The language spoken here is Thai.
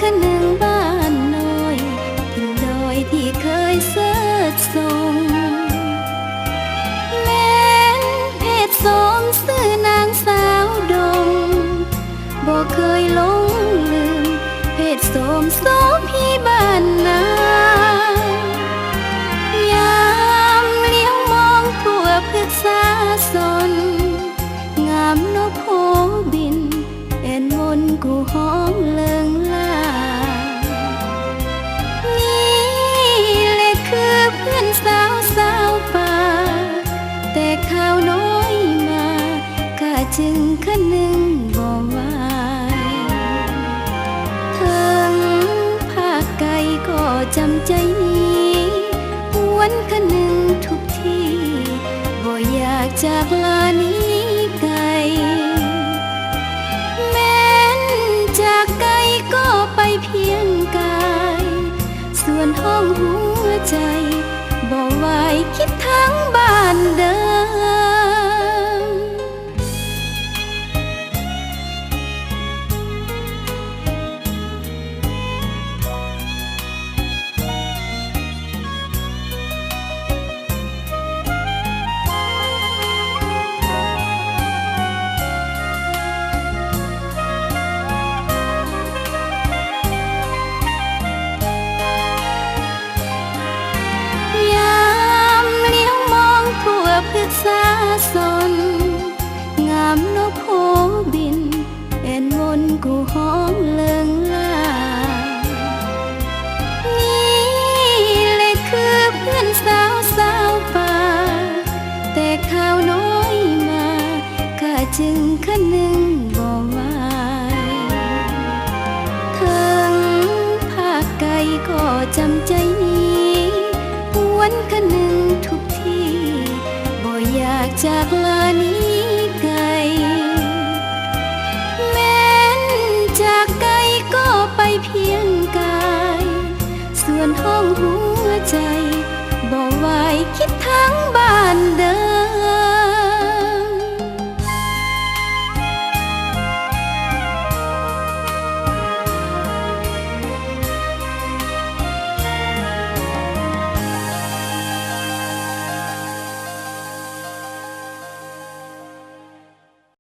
คะนึงบ้านน้อยถึงดอยที่เคยเสิร์ชส่งแม้นเพศสมซื่อนางสาวดงบ่เคยหลงลืมเพศสมโสพี่บ้านนายามเลี้ยวมองทั่วพฤกษาสนงามนกโผบินเอ็นมนกูห้องเลิงลานี่แหละคือเพื่อนสาวสาวป่าแต่ข่าวน้อยมาข้าจึงคะนึงบ่ไหวถึงภาคไกลก็จำใจนี้หวนคะนึงทุกทีบ่อยากจากลานี้ไกลแม้นจากไกลก็ไปเพียงกายส่วนห้องหัวใจบ่ไหวคิดทั้งบ้านเดิมยามเลี้ยวมองทั่วพฤกษาสนงามนกโผบินเอ็นวนกูห้องเลิงลานี่แหละคือเพื่อนสาวสาวป่าแต่ข่าวน้อยมาข้าจึงคะนึงบ่ไหวถึงภาคไกลก็จำใจนี้หวนคะนึงทุกทีบ่อยากจากลานี้ไกลแม้นจากไกลก็ไปเพียงกายส่วนห้องหัวใจบ่ไหวคิดทั้งบ้านเดิม